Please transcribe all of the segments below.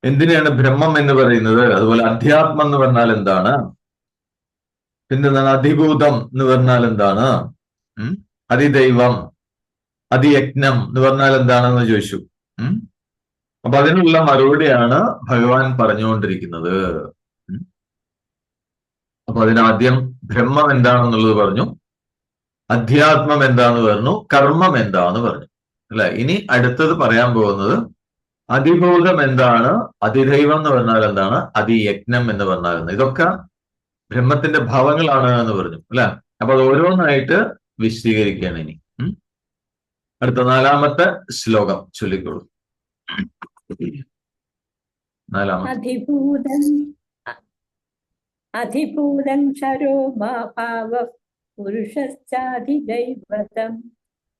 എന്തിനാണ് ബ്രഹ്മം എന്ന് പറയുന്നത്? അതുപോലെ അധ്യാത്മം എന്ന് പറഞ്ഞാൽ എന്താണ്? പിന്നെന്താണ് അധിഭൂതം എന്ന് പറഞ്ഞാൽ എന്താണ്? അതിദൈവം, അതിയജ്ഞം എന്ന് പറഞ്ഞാൽ എന്താണെന്ന് ചോദിച്ചു. അപ്പൊ അതിനുള്ള മറുപടിയാണ് ഭഗവാൻ പറഞ്ഞുകൊണ്ടിരിക്കുന്നത്. അപ്പൊ അതിനാദ്യം ബ്രഹ്മം എന്താണെന്നുള്ളത് പറഞ്ഞു, അധ്യാത്മം എന്താന്ന് പറഞ്ഞു, കർമ്മം എന്താന്ന് പറഞ്ഞു അല്ലെ. ഇനി അടുത്തത് പറയാൻ പോകുന്നത് അതിഭൂതം എന്താണ്, അതിദൈവം എന്ന് പറഞ്ഞാൽ എന്താണ്, അതിയജ്ഞം എന്ന് പറഞ്ഞാൽ എന്താണ്. ഇതൊക്കെ ബ്രഹ്മത്തിന്റെ ഭാവങ്ങളാണ് എന്ന് പറഞ്ഞു അല്ലെ. അപ്പൊ അത് ഓരോന്നായിട്ട് വിശദീകരിക്കുകയാണ് ഇനി. അടുത്ത 4-ാമത്തെ ശ്ലോകം ചൊല്ലിക്കോളൂ. 4-ാമത്തെ. അധിഭൂതം ക്ഷരോ ഭാവ പുരുഷശ്ചാധിദൈവതം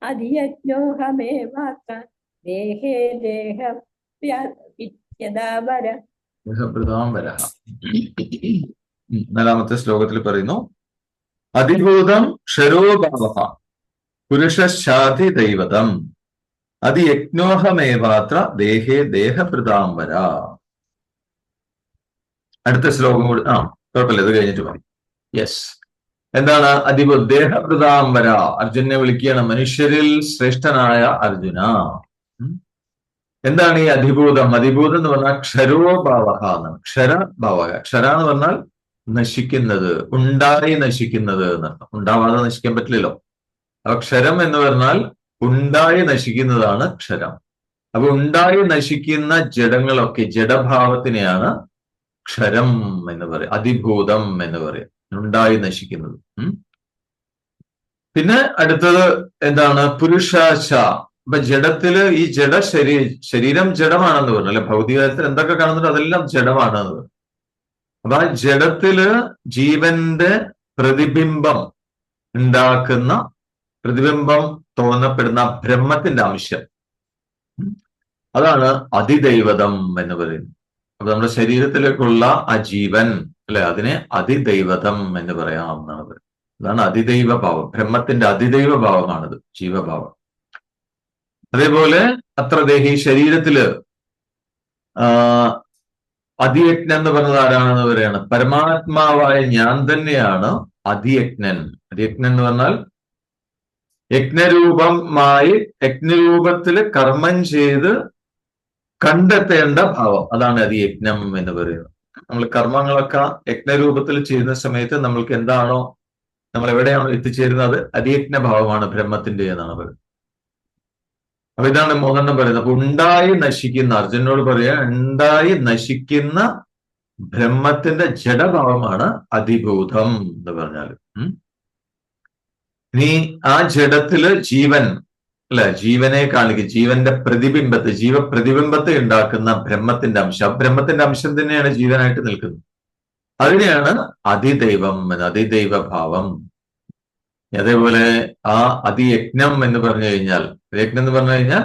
അധിയജ്ഞോഹമേവാത്ര ദേഹേ ദേഹപ്യതാവര. 4-ാമത്തെ ശ്ലോകത്തിൽ പറയുന്നു, അതിഭൂതം ക്ഷരോഭാവ പുരുഷശ്ചാധിദൈവതം അതിയജ്ഞോഹമേവാത്ര ദേഹേ ദേഹപ്രതാംബര. അടുത്ത ശ്ലോകം കൂടി കുഴപ്പമില്ല, ഇത് കഴിഞ്ഞിട്ട് മതി. യെസ്. എന്താണ് ദേഹപ്രതാംബര? അർജുനെ വിളിക്കുകയാണ്, മനുഷ്യരിൽ ശ്രേഷ്ഠനായ അർജുന. എന്താണ് ഈ അതിഭൂതം? അതിഭൂതം എന്ന് പറഞ്ഞാൽ ക്ഷരോഭാവ എന്നാണ്. ക്ഷരഭാവ, ക്ഷര എന്ന് പറഞ്ഞാൽ നശിക്കുന്നത്, ഉണ്ടായി നശിക്കുന്നത് എന്നർത്ഥം. ഉണ്ടാവാതെ നശിക്കാൻ പറ്റില്ലല്ലോ. അപ്പൊ ക്ഷരം എന്ന് പറഞ്ഞാൽ ഉണ്ടായി നശിക്കുന്നതാണ് ക്ഷരം. അപ്പൊ ഉണ്ടായി നശിക്കുന്ന ജഡങ്ങളൊക്കെ, ജഡഭാവത്തിനെയാണ് ക്ഷരം എന്ന് പറയും, അതിഭൂതം എന്ന് പറയും, ഉണ്ടായി നശിക്കുന്നത്. പിന്നെ അടുത്തത് എന്താണ്? പുരുഷാശ. അപ്പൊ ജഡത്തില് ഈ ശരീരം ജഡമാണെന്ന് പറഞ്ഞു അല്ലെ. ഭൗതികത്തിൽ എന്തൊക്കെ കാണുന്നുണ്ടോ അതെല്ലാം ജഡമാണെന്ന് പറഞ്ഞു. അപ്പൊ ആ ജഡത്തില് ജീവന്റെ പ്രതിബിംബം ഉണ്ടാക്കുന്ന, പ്രതിബിംബം തോന്നപ്പെടുന്ന ബ്രഹ്മത്തിന്റെ അംശം, അതാണ് അതിദൈവതം എന്ന് പറയുന്നത്. അപ്പൊ നമ്മുടെ ശരീരത്തിലേക്കുള്ള ആ ജീവൻ അല്ലെ, അതിനെ അതിദൈവതം എന്ന് പറയാം എന്നാണ് പറയുന്നത്. അതാണ് അതിദൈവ ഭാവം, ബ്രഹ്മത്തിന്റെ അതിദൈവ ഭാവമാണത്, ജീവഭാവം. അതേപോലെ അത്ര ദേഹി, ശരീരത്തില് അതിയജ്ഞൻ എന്ന് പറഞ്ഞത് ആരാണെന്ന് പറയാണ്, പരമാത്മാവായ ഞാൻ തന്നെയാണ് അതിയജ്ഞൻ. അതിയജ്ഞൻ എന്ന് പറഞ്ഞാൽ യജ്ഞരൂപമായി, യജ്ഞരൂപത്തില് കർമ്മം ചെയ്ത് കണ്ടെത്തേണ്ട ഭാവം, അതാണ് അതിയജ്ഞം എന്ന് പറയുന്നത്. നമ്മൾ കർമ്മങ്ങളൊക്കെ യജ്ഞരൂപത്തിൽ ചെയ്യുന്ന സമയത്ത് നമ്മൾക്ക് എന്താണോ, നമ്മൾ എവിടെയാണോ എത്തിച്ചേരുന്നത്, അതിയജ്ഞ ഭാവമാണ് ബ്രഹ്മത്തിന്റെ എന്നാണ് പറയുന്നത്. അപ്പൊ ഇതാണ് 3 പറയുന്നത്. അപ്പൊ ഉണ്ടായി നശിക്കുന്ന, അർജുനോട് പറയാ, ഉണ്ടായി നശിക്കുന്ന ബ്രഹ്മത്തിന്റെ ജഡഭാവമാണ് അതിഭൂതം എന്ന് പറഞ്ഞാൽ. ഇനി ആ ജഡത്തില് ജീവൻ അല്ലെ, ജീവനെ കാണിക്കുക, ജീവന്റെ പ്രതിബിംബത്തെ, ജീവപ്രതിബിംബത്തെ ഉണ്ടാക്കുന്ന ബ്രഹ്മത്തിന്റെ അംശം, ബ്രഹ്മത്തിന്റെ അംശം തന്നെയാണ് ജീവനായിട്ട് നിൽക്കുന്നത്. അതിനെയാണ് അതിദൈവം എന്ന്, അതിദൈവ ഭാവം. അതേപോലെ ആ അതിയജ്ഞം എന്ന് പറഞ്ഞു കഴിഞ്ഞാൽ, യജ്ഞം എന്ന് പറഞ്ഞു കഴിഞ്ഞാൽ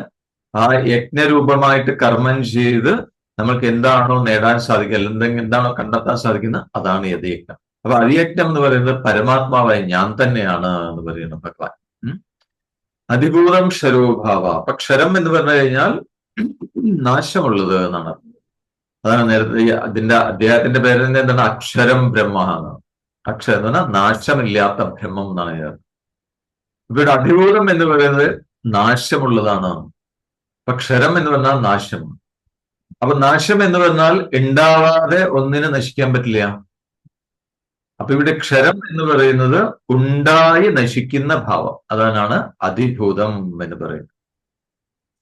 ആ യജ്ഞരൂപമായിട്ട് കർമ്മം ചെയ്ത് നമ്മൾക്ക് എന്താണോ നേടാൻ സാധിക്കുക, അല്ലെങ്കിൽ എന്താണോ കണ്ടെത്താൻ സാധിക്കുന്നത്, അതാണ് യഥയജ്ഞം. അപ്പൊ അതിയജ്ഞം എന്ന് പറയുന്നത് പരമാത്മാവായി ഞാൻ തന്നെയാണ് എന്ന് പറയുന്നു ഭഗവാൻ. അതിഭൂതം ക്ഷരോഭാവ. അപ്പൊ ക്ഷരം എന്ന് പറഞ്ഞു കഴിഞ്ഞാൽ നാശമുള്ളത് എന്നാണ്. അതാണ് നേരത്തെ അദ്ദേഹത്തിന്റെ പേര് തന്നെ എന്താണ്, അക്ഷരം ബ്രഹ്മ എന്നാണ്. അക്ഷരം എന്ന് പറഞ്ഞാൽ നാശമില്ലാത്ത ബ്രഹ്മം എന്നാണ്. ഇവിടെ അതിഭൂതം എന്ന് പറയുന്നത് നാശമുള്ളതാണ്. അപ്പൊ ക്ഷരം എന്ന് പറഞ്ഞാൽ നാശം. അപ്പൊ നാശം എന്ന് പറഞ്ഞാൽ ഉണ്ടാവാതെ ഒന്നിനെ നശിക്കാൻ പറ്റില്ല. അപ്പൊ ഇവിടെ ക്ഷരം എന്ന് പറയുന്നത് ഉണ്ടായി നശിക്കുന്ന ഭാവം, അതാണ് അതിഭൂതം എന്ന് പറയുന്നത്.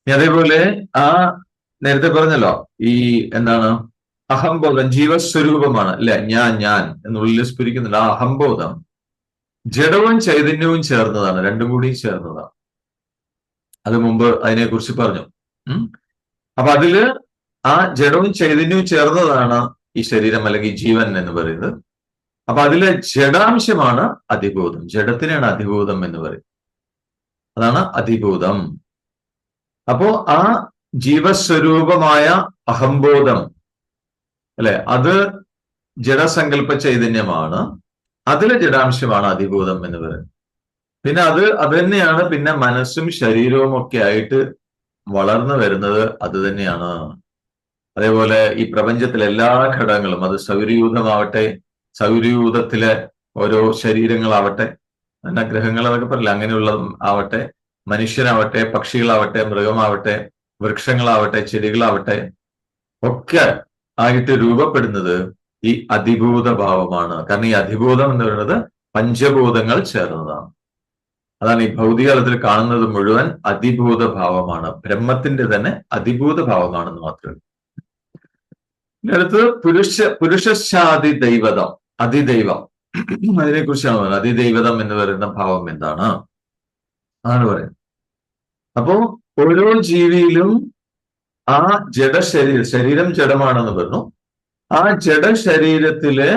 അതേപോലെ ആ നേരത്തെ പറഞ്ഞല്ലോ, ഈ എന്താണ് അഹംബോധം ജീവസ്വരൂപമാണ് അല്ലെ, ഞാൻ എന്നുള്ളിൽ സ്ഫുരിക്കുന്നില്ല. ആ അഹംബോധം ജഡവും ചൈതന്യവും ചേർന്നതാണ്, രണ്ടും കൂടി ചേർന്നതാണ്. അത് മുമ്പ് അതിനെക്കുറിച്ച് പറഞ്ഞു. അപ്പൊ അതില് ആ ജഡവും ചൈതന്യവും ചേർന്നതാണ് ഈ ശരീരം അല്ലെങ്കിൽ ജീവൻ എന്ന് പറയുന്നത്. അപ്പൊ അതിലെ ജഡാംശമാണ് അതിഭൂതം, ജഡത്തിനാണ് അതിഭൂതം എന്ന് പറയും, അതാണ് അതിഭൂതം. അപ്പോ ആ ജീവസ്വരൂപമായ അഹംബോധം അല്ലെ, അത് ജഡസങ്കല്പ ചൈതന്യമാണ്, അതിലെ ജഡാംശമാണ് അതിഭൂതം എന്ന് പറയുന്നത്. പിന്നെ അത് തന്നെയാണ് പിന്നെ മനസ്സും ശരീരവും ഒക്കെ ആയിട്ട് വളർന്നു വരുന്നത്, അത് തന്നെയാണ്. അതേപോലെ ഈ പ്രപഞ്ചത്തിലെ എല്ലാ ഘടകങ്ങളും, അത് സൗരയൂഥമാവട്ടെ, സൗരയൂഥത്തിലെ ഓരോ ശരീരങ്ങളാവട്ടെ, ഗ്രഹങ്ങൾ എന്നൊക്കെ പറയില്ല, അങ്ങനെയുള്ള ആവട്ടെ, മനുഷ്യനാവട്ടെ, പക്ഷികളാവട്ടെ, മൃഗമാവട്ടെ, വൃക്ഷങ്ങളാവട്ടെ, ചെടികളാവട്ടെ, ഒക്കെ ആയിട്ട് രൂപപ്പെടുന്നത് ഈ അധിഭൂത ഭാവമാണ്. കാരണം ഈ അധിഭൂതം എന്ന് പറയുന്നത് പഞ്ചഭൂതങ്ങൾ ചേർന്നതാണ്. അതാണ് ഈ ഭൗതിക തലത്തിൽ കാണുന്നത് മുഴുവൻ അതിഭൂത ഭാവമാണ്. ബ്രഹ്മത്തിന്റെ തന്നെ അതിഭൂത ഭാവമാണെന്ന് മാത്രമേ. അടുത്ത് പുരുഷശാദി ദൈവതം, അതിദൈവം, അതിനെ കുറിച്ചാണ് പറയുന്നത്. അതിദൈവതം എന്ന് പറയുന്ന ഭാവം എന്താണ് അതാണ് പറയുന്നത്. അപ്പോ ഓരോ ജീവിയിലും ആ ശരീരം ജഡമാണെന്ന് പറഞ്ഞു. ആ ജഡശരീരത്തിലെ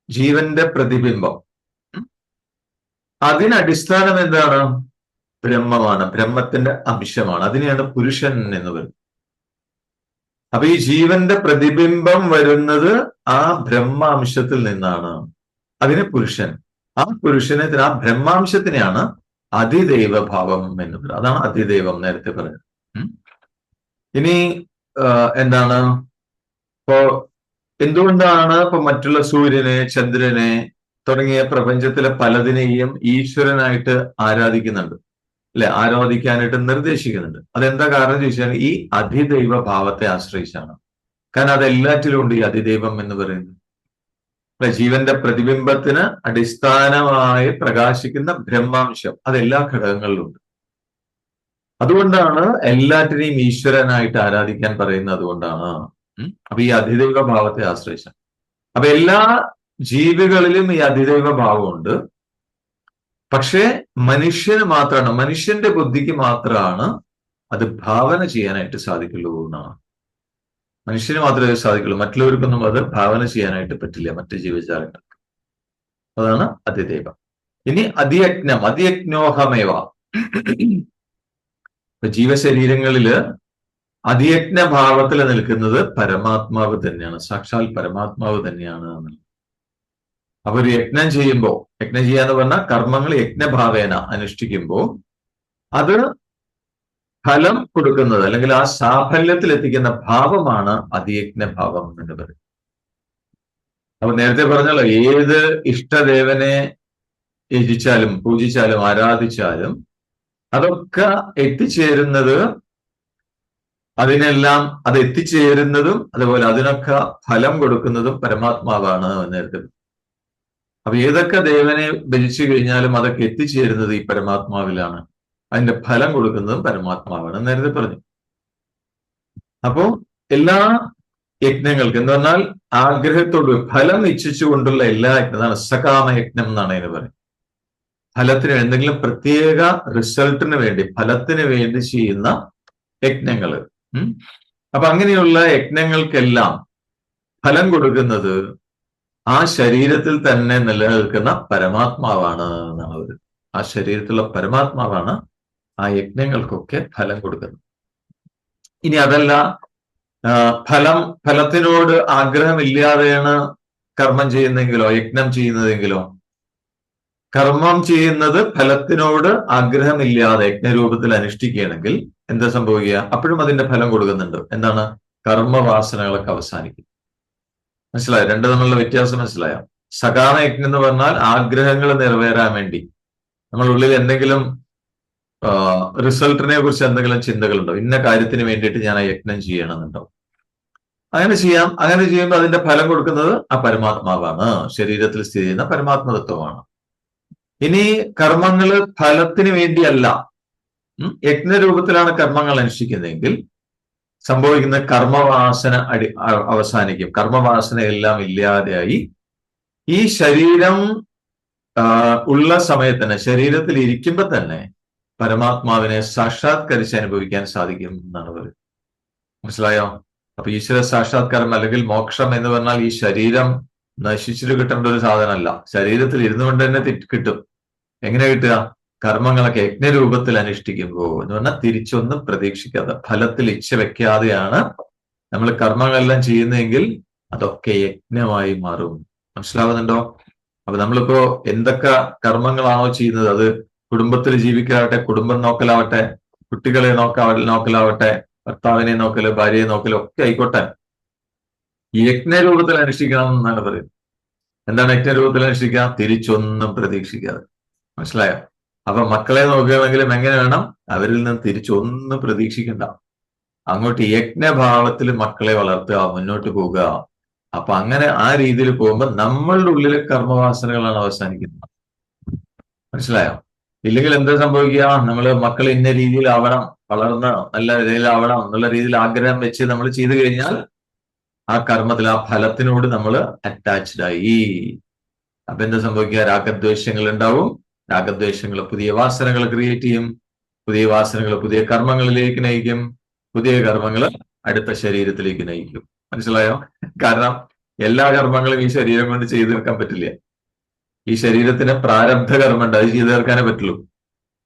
ജീവന്റെ പ്രതിബിംബം, അതിനടിസ്ഥാനം എന്താണ്? ബ്രഹ്മമാണ്, ബ്രഹ്മത്തിന്റെ അംശമാണ്. അതിനെയാണ് പുരുഷൻ എന്ന് പറയുന്നത്. അപ്പൊ ഈ ജീവന്റെ പ്രതിബിംബം വരുന്നത് ആ ബ്രഹ്മാംശത്തിൽ നിന്നാണ്. അതിന് പുരുഷൻ. ആ പുരുഷനെ, ആ ബ്രഹ്മാംശത്തിനെയാണ് അതിദൈവഭാവം എന്ന് പറയുന്നത്. അതാണ് അതിദൈവം നേരത്തെ പറഞ്ഞത്. ഇനി എന്താണ് ഇപ്പോ എന്തുകൊണ്ടാണ് ഇപ്പൊ മറ്റുള്ള സൂര്യനെ, ചന്ദ്രനെ തുടങ്ങിയ പ്രപഞ്ചത്തിലെ പലതിനെയും ഈശ്വരനായിട്ട് ആരാധിക്കുന്നുണ്ട്, അല്ലെ? ആരാധിക്കാനായിട്ട് നിർദ്ദേശിക്കുന്നുണ്ട്. അതെന്താ കാരണം ചോദിച്ചാൽ ഈ അതിദൈവ ഭാവത്തെ ആശ്രയിച്ചാണ്. കാരണം അതെല്ലാറ്റിലും ഉണ്ട് ഈ അതിദൈവം എന്ന് പറയുന്നത്. അല്ലെ? ജീവന്റെ പ്രതിബിംബത്തിന് അടിസ്ഥാനമായി പ്രകാശിക്കുന്ന ബ്രഹ്മാംശം അതെല്ലാ ഘടകങ്ങളിലും ഉണ്ട്. അതുകൊണ്ടാണ് എല്ലാറ്റിനെയും ഈശ്വരനായിട്ട് ആരാധിക്കാൻ പറയുന്നത്. അതുകൊണ്ടാണ്. അപ്പൊ ഈ അതിദൈവ ഭാവത്തെ ആശ്രയിച്ച, അപ്പൊ എല്ലാ ജീവികളിലും ഈ അതിദൈവ ഭാവമുണ്ട്. പക്ഷേ മനുഷ്യന് മാത്രമാണ്, മനുഷ്യന്റെ ബുദ്ധിക്ക് മാത്രമാണ് അത് ഭാവന ചെയ്യാനായിട്ട് സാധിക്കുള്ളൂ എന്നാണ്. മനുഷ്യന് മാത്രമേ അത് സാധിക്കുള്ളൂ, മറ്റുള്ളവർക്കൊന്നും അത് ഭാവന ചെയ്യാനായിട്ട് പറ്റില്ല, മറ്റു ജീവജാലങ്ങൾക്ക്. അതാണ് അതിദൈവം. ഇനി അതിയജ്ഞം, അതിയജ്ഞോഹമേവ. ഇപ്പൊ ജീവശരീരങ്ങളില് അതിയജ്ഞ ഭാവത്തിൽ നിൽക്കുന്നത് പരമാത്മാവ് തന്നെയാണ്, സാക്ഷാൽ പരമാത്മാവ് തന്നെയാണ് എന്നുള്ളത്. അപ്പൊ ഒരു യജ്ഞം ചെയ്യുമ്പോൾ, യജ്ഞം ചെയ്യാന്ന് പറഞ്ഞാൽ കർമ്മങ്ങൾ യജ്ഞഭാവേന അനുഷ്ഠിക്കുമ്പോൾ അത് ഫലം കൊടുക്കുന്നത്, അല്ലെങ്കിൽ ആ സാഫല്യത്തിൽ എത്തിക്കുന്ന ഭാവമാണ് അതിയജ്ഞഭാവം എന്ന് പറയുന്നത്. അപ്പൊ നേരത്തെ പറഞ്ഞല്ലോ, ഏത് ഇഷ്ടദേവനെ യജിച്ചാലും പൂജിച്ചാലും ആരാധിച്ചാലും അതൊക്കെ എത്തിച്ചേരുന്നത്, അതിനെല്ലാം അത് എത്തിച്ചേരുന്നതും അതുപോലെ അതിനൊക്കെ ഫലം കൊടുക്കുന്നതും പരമാത്മാവാണ് നേരത്തെ. അപ്പൊ ഏതൊക്കെ ദേവനെ ഭജിച്ചു കഴിഞ്ഞാലും അതൊക്കെ എത്തിച്ചേരുന്നത് ഈ പരമാത്മാവിലാണ്, അതിന്റെ ഫലം കൊടുക്കുന്നതും പരമാത്മാവാണ് നേരത്തെ പറഞ്ഞു. അപ്പോ എല്ലാ യജ്ഞങ്ങൾക്കും എന്ന് പറഞ്ഞാൽ ആഗ്രഹത്തോട് ഫലം ഇച്ഛിച്ചുകൊണ്ടുള്ള എല്ലാ യജ്ഞം, സകാമ യജ്ഞം എന്നാണ് അതിന് പറയുന്നത്. ഫലത്തിന്, എന്തെങ്കിലും പ്രത്യേക റിസൾട്ടിന് വേണ്ടി, ഫലത്തിന് വേണ്ടി ചെയ്യുന്ന യജ്ഞങ്ങള്. അപ്പൊ അങ്ങനെയുള്ള യജ്ഞങ്ങൾക്കെല്ലാം ഫലം കൊടുക്കുന്നത് ആ ശരീരത്തിൽ തന്നെ നിലനിൽക്കുന്ന പരമാത്മാവാണ് എന്നാണ് പറയുന്നത്. ആ ശരീരത്തിലുള്ള പരമാത്മാവാണ് ആ യജ്ഞങ്ങൾക്കൊക്കെ ഫലം കൊടുക്കുന്നത്. ഇനി അതല്ല, ഫലത്തിനോട് ആഗ്രഹമില്ലാതെയാണ് കർമ്മം ചെയ്യുന്നെങ്കിലോ, യജ്ഞം ചെയ്യുന്നതെങ്കിലോ, കർമ്മം ചെയ്യുന്നത് ഫലത്തിനോട് ആഗ്രഹമില്ലാതെ യജ്ഞരൂപത്തിൽ അനുഷ്ഠിക്കുകയാണെങ്കിൽ എന്താ സംഭവിക്കുക? അപ്പോഴും അതിന്റെ ഫലം കൊടുക്കുന്നുണ്ട്. എന്താണ്? കർമ്മവാസനകളൊക്കെ അവസാനിക്കും. മനസ്സിലായോ? രണ്ടു തമ്മിലുള്ള വ്യത്യാസം മനസ്സിലായോ? സകാമ യജ്ഞം എന്ന് പറഞ്ഞാൽ ആഗ്രഹങ്ങൾ നിറവേറാൻ വേണ്ടി, നമ്മളുള്ളിൽ എന്തെങ്കിലും റിസൾട്ടിനെ കുറിച്ച് എന്തെങ്കിലും ചിന്തകളുണ്ടോ, ഇന്ന കാര്യത്തിന് വേണ്ടിയിട്ട് ഞാൻ ആ യജ്ഞം ചെയ്യണമെന്നുണ്ടോ, അങ്ങനെ ചെയ്യാം. അങ്ങനെ ചെയ്യുമ്പോൾ അതിന്റെ ഫലം കൊടുക്കുന്നത് ആ പരമാത്മാവാണ്, ശരീരത്തിൽ സ്ഥിതി ചെയ്യുന്ന പരമാത്മതത്വമാണ്. ഇനി കർമ്മങ്ങള് ഫലത്തിന് വേണ്ടിയല്ല, യജ്ഞരൂപത്തിലാണ് കർമ്മങ്ങൾ അനുഷ്ഠിക്കുന്നതെങ്കിൽ സംഭവിക്കുന്ന കർമ്മവാസന അവസാനിക്കും. കർമ്മവാസന എല്ലാം ഇല്ലാതെയായി ഈ ശരീരം ഉള്ള സമയത്തന്നെ, ശരീരത്തിൽ ഇരിക്കുമ്പോൾ തന്നെ പരമാത്മാവിനെ സാക്ഷാത്കരിച്ച് അനുഭവിക്കാൻ സാധിക്കും എന്നാണ് പറയുന്നത്. മനസ്സിലായോ? അപ്പൊ ഈശ്വര സാക്ഷാത്കാരം അല്ലെങ്കിൽ മോക്ഷം എന്ന് പറഞ്ഞാൽ ഈ ശരീരം നശിച്ചിട്ട് കിട്ടേണ്ട ഒരു സാധനമല്ല, ശരീരത്തിൽ ഇരുന്നു കൊണ്ട് തന്നെ കിട്ടും. എങ്ങനെ കിട്ടുക? കർമ്മങ്ങളൊക്കെ യജ്ഞരൂപത്തിൽ അനുഷ്ഠിക്കുമ്പോൾ എന്ന് പറഞ്ഞാൽ തിരിച്ചൊന്നും പ്രതീക്ഷിക്കാതെ, ഫലത്തിൽ ഇച്ഛ വെക്കാതെയാണ് നമ്മൾ കർമ്മങ്ങളെല്ലാം ചെയ്യുന്നതെങ്കിൽ അതൊക്കെ യജ്ഞമായി മാറും. മനസ്സിലാവുന്നുണ്ടോ? അപ്പൊ നമ്മളിപ്പോ എന്തൊക്കെ കർമ്മങ്ങളാണോ ചെയ്യുന്നത്, അത് കുടുംബത്തിൽ ജീവിക്കലാവട്ടെ, കുടുംബം നോക്കലാവട്ടെ, കുട്ടികളെ നോക്കലാവട്ടെ, ഭർത്താവിനെ നോക്കല്, ഭാര്യയെ നോക്കല് ഒക്കെ ആയിക്കോട്ടെ, യജ്ഞരൂപത്തിൽ അനുഷ്ഠിക്കണം എന്നാണ് പറയുന്നത്. എന്താണ് യജ്ഞരൂപത്തിൽ അനുഷ്ഠിക്കുക? തിരിച്ചൊന്നും പ്രതീക്ഷിക്കാതെ. മനസ്സിലായോ? അപ്പൊ മക്കളെ നോക്കുകയാണെങ്കിലും എങ്ങനെ വേണം? അവരിൽ നിന്ന് തിരിച്ചൊന്നും പ്രതീക്ഷിക്കണ്ട. അങ്ങോട്ട് യജ്ഞഭാവത്തിൽ മക്കളെ വളർത്തുക, മുന്നോട്ട് പോകുക. അപ്പൊ അങ്ങനെ ആ രീതിയിൽ പോകുമ്പോൾ നമ്മളുടെ ഉള്ളിലെ കർമ്മവാസനകളാണ് അവസാനിക്കുന്നത്. മനസ്സിലായോ? ഇല്ലെങ്കിൽ എന്താ സംഭവിക്കുക? നമ്മള് മക്കൾ ഇന്ന രീതിയിലാവണം, വളർന്ന് നല്ല രീതിയിലാവണം എന്നുള്ള രീതിയിൽ ആഗ്രഹം വെച്ച് നമ്മൾ ചെയ്തു കഴിഞ്ഞാൽ ആ കർമ്മത്തിൽ, ആ ഫലത്തിനോട് നമ്മൾ അറ്റാച്ച്ഡ് ആയി. അപ്പൊ എന്താ സംഭവിക്കുക? രാഗദ്വേഷങ്ങൾ ഉണ്ടാവും. രാഗദ്വേഷങ്ങൾ പുതിയ വാസനകൾ ക്രിയേറ്റ് ചെയ്യും. പുതിയ വാസനകൾ പുതിയ കർമ്മങ്ങളിലേക്ക് നയിക്കും. പുതിയ കർമ്മങ്ങൾ അടുത്ത ശരീരത്തിലേക്ക് നയിക്കും. മനസ്സിലായോ? കാരണം എല്ലാ കർമ്മങ്ങളും ഈ ശരീരം കൊണ്ട് ചെയ്തു തീർക്കാൻ പറ്റില്ല. ഈ ശരീരത്തിന് പ്രാരബ്ധ കർമ്മമുണ്ട്, അത് ചെയ്തു തീർക്കാനേ പറ്റുള്ളൂ.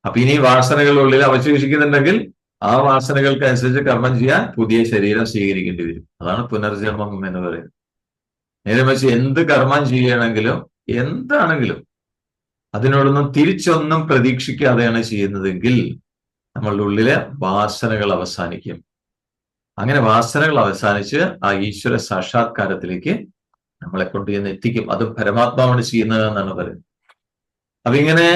അപ്പൊ ഇനി വാസനകളുള്ളിൽ അവശേഷിക്കുന്നുണ്ടെങ്കിൽ ആ വാസനകൾക്ക് അനുസരിച്ച് കർമ്മം ചെയ്യാൻ പുതിയ ശരീരം സ്വീകരിക്കേണ്ടി വരും. അതാണ് പുനർജന്മം എന്ന് പറയുന്നത്. നേരെ വെച്ച് എന്ത് കർമ്മം ചെയ്യണമെങ്കിലും എന്താണെങ്കിലും അതിനോടൊന്നും തിരിച്ചൊന്നും പ്രതീക്ഷിക്കാതെയാണ് ചെയ്യുന്നതെങ്കിൽ നമ്മളുടെ ഉള്ളിലെ വാസനകൾ അവസാനിക്കും. അങ്ങനെ വാസനകൾ അവസാനിച്ച് ആ ഈശ്വര സാക്ഷാത്കാരത്തിലേക്ക് നമ്മളെ കൊണ്ടുചെന്ന് എത്തിക്കും. അത് പരമാത്മാവാണ് ചെയ്യുന്നത് എന്നാണ് പറയുന്നത്. അപ്പൊ ഇങ്ങനെ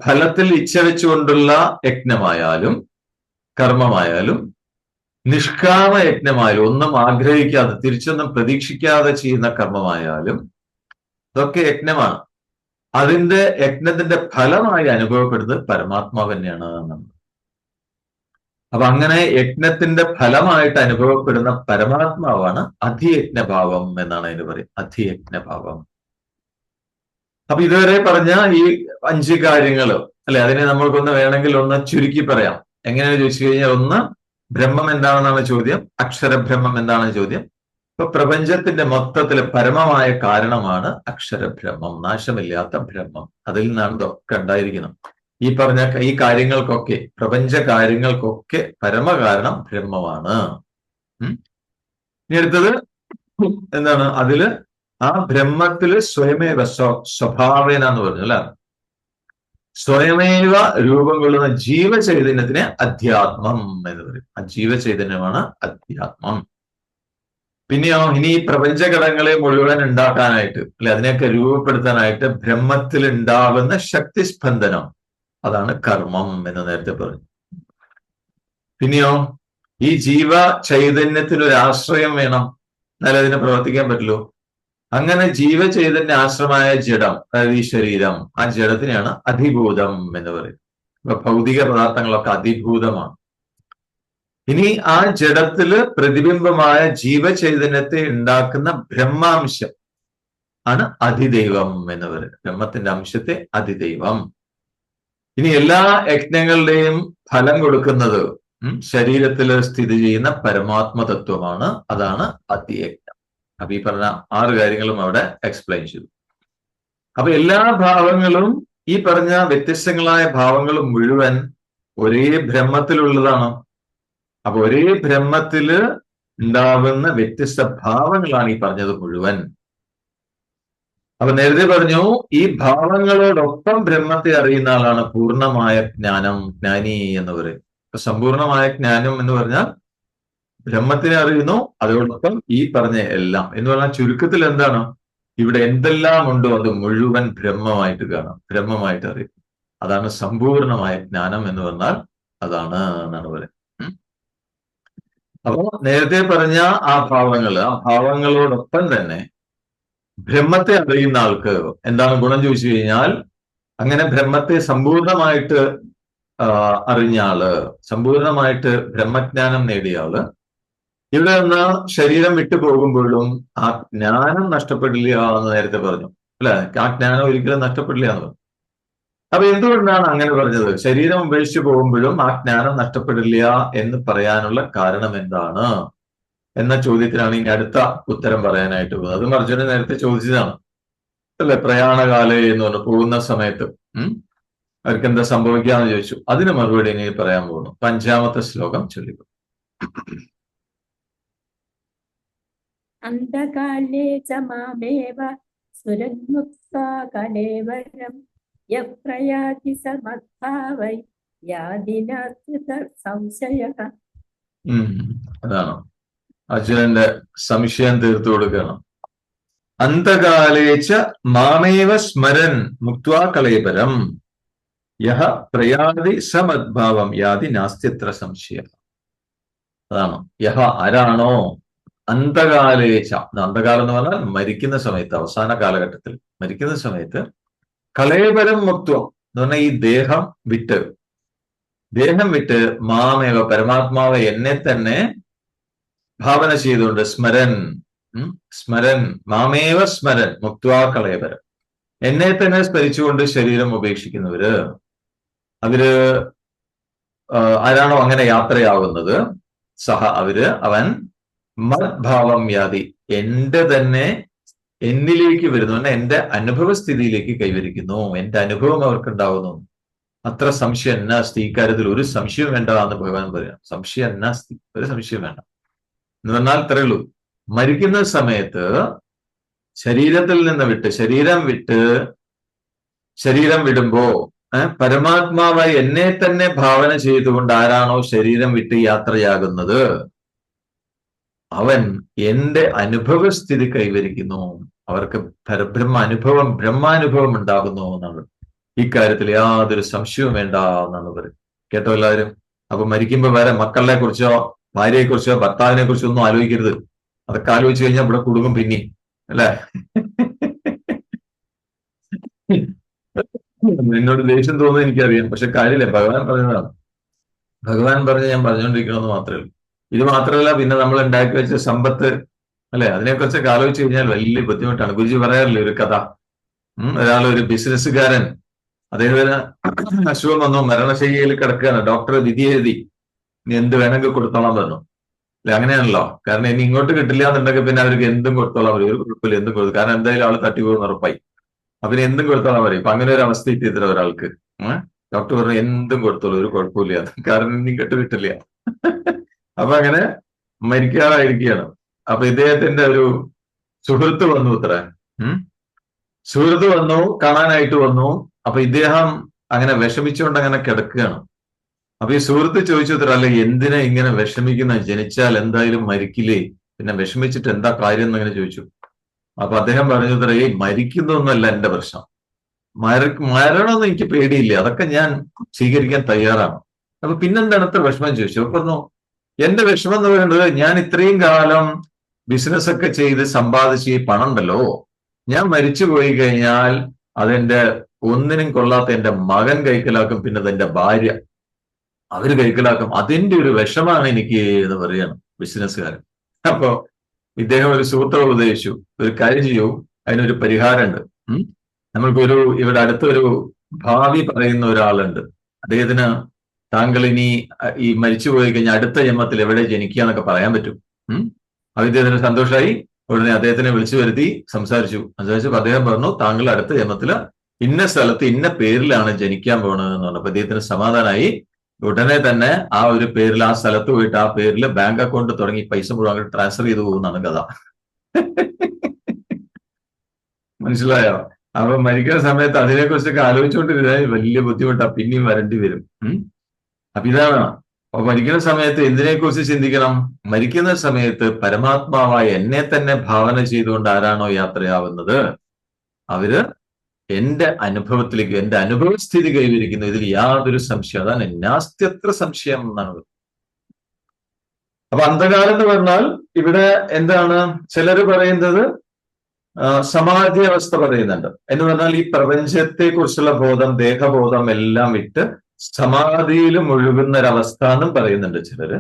ഫലത്തിൽ ഇച്ഛ വെച്ചുകൊണ്ടുള്ള യജ്ഞമായാലും കർമ്മമായാലും നിഷ്കാമ യജ്ഞമായാലും, ഒന്നും ആഗ്രഹിക്കാതെ തിരിച്ചൊന്നും പ്രതീക്ഷിക്കാതെ ചെയ്യുന്ന കർമ്മമായാലും ഇതൊക്കെ യജ്ഞമാണ്. അതിന്റെ യജ്ഞത്തിന്റെ ഫലമായി അനുഭവപ്പെടുന്നത് പരമാത്മാവ് തന്നെയാണ് നമ്മൾ. അപ്പൊ അങ്ങനെ യജ്ഞത്തിന്റെ ഫലമായിട്ട് അനുഭവപ്പെടുന്ന പരമാത്മാവാണ് അധിയജ്ഞഭാവം എന്നാണ് അതിന് പറയുന്നത്. അധിയജ്ഞഭാവം. അപ്പൊ ഇതുവരെ പറഞ്ഞ ഈ 5 കാര്യങ്ങൾ അല്ലെ, അതിനെ നമ്മൾക്കൊന്ന് വേണമെങ്കിൽ ഒന്ന് ചുരുക്കി പറയാം. എങ്ങനെയാണെന്ന് ചോദിച്ചു കഴിഞ്ഞാൽ, ഒന്ന്, ബ്രഹ്മം എന്താണെന്നാണ് ചോദ്യം. അക്ഷരബ്രഹ്മം എന്താണ് ചോദ്യം. ഇപ്പൊ പ്രപഞ്ചത്തിന്റെ മൊത്തത്തില് പരമമായ കാരണമാണ് അക്ഷരബ്രഹ്മം, നാശമില്ലാത്ത ബ്രഹ്മം. അതിൽ നിന്നാണ് ഇതൊക്കെ ഉണ്ടായിരിക്കണം. ഈ പറഞ്ഞ ഈ കാര്യങ്ങൾക്കൊക്കെ, പ്രപഞ്ച കാര്യങ്ങൾക്കൊക്കെ പരമകാരണം ബ്രഹ്മമാണ്. ഇനി അടുത്തത് എന്താണ്? അതില് ആ ബ്രഹ്മത്തില് സ്വയമേവ സ്വഭാവേന എന്ന് പറഞ്ഞു അല്ലെ, സ്വയമേവ രൂപം കൊള്ളുന്ന ജീവചൈതന്യത്തിനെ അധ്യാത്മം എന്ന് പറയും. ആ ജീവചൈതന്യമാണ് അധ്യാത്മം. പിന്നെയോ, ഇനി ഈ പ്രപഞ്ചഘടകങ്ങളെ മുഴുവൻ ഉണ്ടാക്കാനായിട്ട് അല്ലെ, അതിനെയൊക്കെ രൂപപ്പെടുത്താനായിട്ട് ബ്രഹ്മത്തിൽ ഉണ്ടാകുന്ന ശക്തിസ്പന്ദനം, അതാണ് കർമ്മം എന്ന് നേരത്തെ പറഞ്ഞു. പിന്നെയോ, ഈ ജീവ ചൈതന്യത്തിന് ഒരു ആശ്രയം വേണം, എന്നാലും അതിനെ പ്രവർത്തിക്കാൻ പറ്റുള്ളൂ. അങ്ങനെ ജീവചൈതന്യ ആശ്രമായ ജഡം, അതായത് ഈ ശരീരം, ആ ജഡത്തിനെയാണ് അധിഭൂതം എന്ന് പറയുന്നത്. ഇപ്പൊ ഭൗതിക പദാർത്ഥങ്ങളൊക്കെ അധിഭൂതമാണ്. ഇനി ആ ജഡത്തില് പ്രതിബിംബമായ ജീവചൈതന്യത്തെ ഉണ്ടാക്കുന്ന ബ്രഹ്മാംശം ആണ് അധിദൈവം എന്ന് പറയുന്നത്. ബ്രഹ്മത്തിന്റെ അംശത്തെ അധിദൈവം. ഇനി എല്ലാ യജ്ഞങ്ങളുടെയും ഫലം കൊടുക്കുന്നത് ശരീരത്തിൽ സ്ഥിതി ചെയ്യുന്ന പരമാത്മതത്വമാണ്. അതാണ് അധിയജ്ഞം. അപ്പൊ ഈ പറഞ്ഞ 6 കാര്യങ്ങളും അവിടെ എക്സ്പ്ലെയിൻ ചെയ്തു. അപ്പൊ എല്ലാ ഭാവങ്ങളും, ഈ പറഞ്ഞ വ്യത്യസ്തങ്ങളായ ഭാവങ്ങളും മുഴുവൻ ഒരേ ബ്രഹ്മത്തിലുള്ളതാണ്. അപ്പൊ ഒരേ ബ്രഹ്മത്തില് ഉണ്ടാകുന്ന വ്യത്യസ്ത ഭാവങ്ങളാണ് ഈ പറഞ്ഞത് മുഴുവൻ. അപ്പൊ നേരത്തെ പറഞ്ഞു, ഈ ഭാവങ്ങളോടൊപ്പം ബ്രഹ്മത്തെ അറിയുന്ന ആളാണ് പൂർണ്ണമായ ജ്ഞാനം, ജ്ഞാനി എന്ന് പറയും. അപ്പൊ സമ്പൂർണമായ ജ്ഞാനം എന്ന് പറഞ്ഞാൽ ബ്രഹ്മത്തിനെ അറിയുന്നു, അതോടൊപ്പം ഈ പറഞ്ഞ എല്ലാം എന്ന് പറഞ്ഞാൽ ചുരുക്കത്തിൽ എന്താണ്? ഇവിടെ എന്തെല്ലാം ഉണ്ടോ അത് മുഴുവൻ ബ്രഹ്മമായിട്ട് കാണാം, ബ്രഹ്മമായിട്ട് അറിയും. അതാണ് സമ്പൂർണമായ ജ്ഞാനം എന്ന് പറഞ്ഞാൽ, അതാണ് എന്നാണ് പറയുന്നത്. അപ്പോ നേരത്തെ പറഞ്ഞ ആ ഭാവങ്ങളോടൊപ്പം തന്നെ ബ്രഹ്മത്തെ അറിയുന്ന ആൾക്ക് എന്താണ് ഗുണം ചോദിച്ചു കഴിഞ്ഞാൽ, അങ്ങനെ ബ്രഹ്മത്തെ സമ്പൂർണമായിട്ട് അറിഞ്ഞ ആള്, സമ്പൂർണമായിട്ട് ബ്രഹ്മജ്ഞാനം നേടിയ ആള്, ഇവിടെ നിന്ന് ശരീരം വിട്ടു പോകുമ്പോഴും ആ ജ്ഞാനം നഷ്ടപ്പെടില്ല എന്ന് നേരത്തെ പറഞ്ഞു അല്ലെ. ആ ജ്ഞാനം ഒരിക്കലും നഷ്ടപ്പെടില്ല എന്ന് പറഞ്ഞു. അപ്പൊ എന്തുകൊണ്ടാണ് അങ്ങനെ പറഞ്ഞത്? ശരീരം ഉപേക്ഷിച്ചു പോകുമ്പോഴും ആ ജ്ഞാനം നഷ്ടപ്പെടില്ല എന്ന് പറയാനുള്ള കാരണം എന്താണ് എന്ന ചോദ്യത്തിനാണ് ഇനി അടുത്ത ഉത്തരം പറയാനായിട്ട് പോകുന്നത്. അത് അർജുനൻ നേരത്തെ ചോദിച്ചതാണ് അല്ലെ, പ്രയാണകാലേ എന്ന് പറഞ്ഞു, പോകുന്ന സമയത്ത് അവർക്ക് എന്താ സംഭവിക്കാന്ന് ചോദിച്ചു. അതിന് മറുപടി ഇനി പറയാൻ പോകുന്നു. 5ാമത്തെ ശ്ലോകം ചൊല്ലിക്കും. അന്ധകാലേ ച മാമേവ സുരന്മുക്താ കലേവരം യപ്രയാതി സമദ്ഭാവൈ യാതി നാസ്തി സംശയഃ. അതാണ് അർജുനന്റെ സംശയം തീർത്തു കൊടുക്കണം. അന്തകാലേച്ച മാമേവ സ്മരൻ മുക്ത്വാ കളേബരം യഹ പ്രയാതി സമദ്ഭാവം യാതി നാസ്ത്യത്ര സംശയം. അതാണ് യഹ, ആരാണോ അന്തകാലേച്ച, അന്തകാലം എന്ന് പറഞ്ഞാൽ മരിക്കുന്ന സമയത്ത്, അവസാന കാലഘട്ടത്തിൽ മരിക്കുന്ന സമയത്ത്, കളേബരം മുക്ത്വം എന്ന് പറഞ്ഞാൽ ഈ ദേഹം വിട്ട് മാമേവ പരമാത്മാവ് എന്നെ തന്നെ ഭാവന ചെയ്തുകൊണ്ട് സ്മരൻ മാമേവ സ്മരൻ മുക്ത്വാ കളേബരം, എന്നെ തന്നെ സ്മരിച്ചുകൊണ്ട് ശരീരം ഉപേക്ഷിക്കുന്നവര്, അവര് ആരാണോ അങ്ങനെ യാത്രയാവുന്നത്, അവൻ മദ്ഭാവം യാതി, എന്നിലേക്ക് വരുന്നു, എന്റെ അനുഭവസ്ഥിതിയിലേക്ക് കൈവരിക്കുന്നു, എന്റെ അനുഭവം അവർക്കുണ്ടാവുന്നു. അത്ര സംശയം എന്നാസ്തി, ഇക്കാര്യത്തിൽ ഒരു സംശയം വേണ്ടതാന്ന് ഭഗവാൻ പറയാം. സംശയം എന്നാസ്തി, ഒരു സംശയം വേണ്ട എന്ന് പറഞ്ഞാൽ ഇത്രയേ ഉള്ളൂ. മരിക്കുന്ന സമയത്ത് ശരീരത്തിൽ നിന്ന് ശരീരം വിടുമ്പോ പരമാത്മാവായി എന്നെ തന്നെ ഭാവന ചെയ്തുകൊണ്ട് ആരാണോ ശരീരം വിട്ട് യാത്രയാകുന്നത്, അവൻ എന്റെ അനുഭവസ്ഥിതി കൈവരിക്കുന്നു, അവർക്ക് ബ്രഹ്മാനുഭവം ഉണ്ടാകുന്നു എന്നാണ്. ഇക്കാര്യത്തിൽ യാതൊരു സംശയവും വേണ്ട എന്നാണ് പറയുന്നത്. കേട്ടോ എല്ലാവരും? അപ്പൊ മരിക്കുമ്പോ വേറെ മക്കളെ കുറിച്ചോ ഭാര്യയെ കുറിച്ചോ ഭർത്താവിനെ കുറിച്ചോ ഒന്നും ആലോചിക്കരുത്. അതൊക്കെ ആലോചിച്ചു കഴിഞ്ഞാൽ ഇവിടെ കുടുങ്ങും പിന്നെ, അല്ലേ? എന്നോട് ദേഷ്യം തോന്നുന്നത് എനിക്കറിയാം, പക്ഷെ കാര്യമില്ല, ഭഗവാൻ പറഞ്ഞതാണ്. ഭഗവാൻ പറഞ്ഞ് ഞാൻ പറഞ്ഞുകൊണ്ടിരിക്കണമെന്ന് മാത്രമേ ഉള്ളൂ. ഇത് മാത്രമല്ല, പിന്നെ നമ്മൾ ഉണ്ടാക്കി വെച്ച സമ്പത്ത്, അല്ലെ, അതിനെക്കുറിച്ചൊക്കെ ആലോചിച്ച് കഴിഞ്ഞാൽ വലിയ ബുദ്ധിമുട്ടാണ്. ഗുരുജി പറയാറില്ലേ ഒരു കഥ. ഒരു ബിസിനസ്സുകാരൻ, അദ്ദേഹത്തിന് അസുഖം വന്നു, മരണശയ്യയിൽ കിടക്കുകയാണ്. ഡോക്ടർ വിധി എഴുതി, ഇനി എന്ത് വേണമെങ്കിൽ കൊടുത്തോളാൻ പറഞ്ഞു. അല്ലെ, അങ്ങനെയാണല്ലോ. കാരണം ഇനി ഇങ്ങോട്ട് കിട്ടില്ല എന്നുണ്ടെങ്കിൽ പിന്നെ അവർക്ക് എന്തും കൊടുത്തോളാൻ പറയും. ഒരു കുഴപ്പമില്ല, എന്തും കൊടുക്കും, കാരണം എന്തായാലും ആള് തട്ടിപ്പോകുന്ന ഉറപ്പായി. അപ്പൊ ഇനി എന്തും കൊടുത്തോളാൻ പറയും. അപ്പൊ അങ്ങനെ ഒരു അവസ്ഥ എത്തിയത്ര ഒരാൾക്ക് ഡോക്ടർ പറഞ്ഞു എന്തും കൊടുത്തോളൂ, ഒരു കുഴപ്പമില്ല, കാരണം ഇനി കിട്ടില്ല. അപ്പൊ അങ്ങനെ മരിക്കാറായിരിക്കുകയാണ്. അപ്പൊ ഇദ്ദേഹത്തിന്റെ ഒരു സുഹൃത്ത് വന്നു, സുഹൃത്ത് വന്നു, കാണാനായിട്ട് വന്നു. അപ്പൊ ഇദ്ദേഹം അങ്ങനെ വിഷമിച്ചുകൊണ്ട് അങ്ങനെ കിടക്കുകയാണ്. അപ്പൊ ഈ സുഹൃത്ത് ചോദിച്ചു അല്ല, എന്തിനാ ഇങ്ങനെ വിഷമിക്കുന്ന, ജനിച്ചാൽ എന്തായാലും മരിക്കില്ലേ, പിന്നെ വിഷമിച്ചിട്ട് എന്താ കാര്യം എന്നങ്ങനെ ചോദിച്ചു. അപ്പൊ അദ്ദേഹം പറഞ്ഞു മരിക്കുന്നൊന്നുമല്ല എന്റെ പ്രശ്നം, മരണമെന്ന് എനിക്ക് പേടിയില്ല, അതൊക്കെ ഞാൻ സ്വീകരിക്കാൻ തയ്യാറാണ്. അപ്പൊ പിന്നെന്താണ് ഇത്ര വിഷമം ചോദിച്ചു. അപ്പൊ പറഞ്ഞു, എന്റെ വിഷമം എന്ന് പറയുന്നത്, ഞാൻ ഇത്രയും കാലം ബിസിനസ് ഒക്കെ ചെയ്ത് സമ്പാദിച്ച് ഈ പണം ഉണ്ടല്ലോ, ഞാൻ മരിച്ചു പോയി കഴിഞ്ഞാൽ അതെന്റെ ഒന്നിനും കൊള്ളാത്ത എന്റെ മകൻ കൈക്കലാക്കും, പിന്നെ അതെന്റെ ഭാര്യ അവര് കൈക്കലാക്കും, അതിന്റെ ഒരു വിഷമാണ് എനിക്ക് എന്ന് പറയാണ് ബിസിനസ്സുകാരൻ. അപ്പോ ഇദ്ദേഹം ഒരു സൂത്രം ഉപദേശിച്ചു, ഒരു കാര്യം ചെയ്യൂ, അതിനൊരു പരിഹാരമുണ്ട്. നമ്മൾക്കൊരു ഇവിടെ അടുത്തൊരു ഭാവി പറയുന്ന ഒരാളുണ്ട്. അദ്ദേഹത്തിന് താങ്കൾ ഇനി ഈ മരിച്ചു പോയി കഴിഞ്ഞാൽ അടുത്ത ജന്മത്തിൽ എവിടെ ജനിക്കുക എന്നൊക്കെ പറയാൻ പറ്റും. അപ്പൊ ഇദ്ദേഹത്തിന് സന്തോഷമായി. ഉടനെ അദ്ദേഹത്തിനെ വിളിച്ചു വരുത്തി സംസാരിച്ചപ്പോ അദ്ദേഹം പറഞ്ഞു, താങ്കൾ അടുത്ത ജന്മത്തില് ഇന്ന സ്ഥലത്ത് ഇന്ന പേരിലാണ് ജനിക്കാൻ പോണതെന്ന് പറഞ്ഞു. അപ്പൊ അദ്ദേഹത്തിന് സമാധാനമായി. ഉടനെ തന്നെ ആ ഒരു പേരിൽ, ആ സ്ഥലത്ത് പോയിട്ട് ആ പേരിൽ ബാങ്ക് അക്കൗണ്ട് തുടങ്ങി പൈസ മുഴുവൻ അങ്ങോട്ട് ട്രാൻസ്ഫർ ചെയ്തു പോകുന്നതാണ് കഥ. മനസ്സിലായോ? അപ്പൊ മരിക്കുന്ന സമയത്ത് അതിനെക്കുറിച്ചൊക്കെ ആലോചിച്ചുകൊണ്ടിരുന്നാൽ വലിയ ബുദ്ധിമുട്ടാണ്, പിന്നെയും വരേണ്ടി വരും. അപ്പൊ ഇതാണ്. അപ്പൊ മരിക്കുന്ന സമയത്ത് എന്തിനെക്കുറിച്ച് ചിന്തിക്കണം? മരിക്കുന്ന സമയത്ത് പരമാത്മാവായ എന്നെ തന്നെ ഭാവന ചെയ്തുകൊണ്ട് ആരാണോ യാത്രയാവുന്നത്, അവര് എന്റെ അനുഭവത്തിലേക്ക്, എന്റെ അനുഭവസ്ഥിതി കൈവരിക്കുന്നു. ഇതിൽ യാതൊരു സംശയം, അതാണ് നാസ്ത്യത്ര സംശയം എന്നാണ്. അപ്പൊ അന്ധകാരം എന്ന് പറഞ്ഞാൽ ഇവിടെ എന്താണ്? ചിലര് പറയുന്നത് സമാധി അവസ്ഥ പറയുന്നുണ്ട്. എന്ന് പറഞ്ഞാൽ ഈ പ്രപഞ്ചത്തെ കുറിച്ചുള്ള ബോധം, ദേഹബോധം എല്ലാം വിട്ട് സമാധിയിൽ മുഴുകുന്ന ഒരവസ്ഥ എന്നും പറയുന്നുണ്ട് ചിലര്.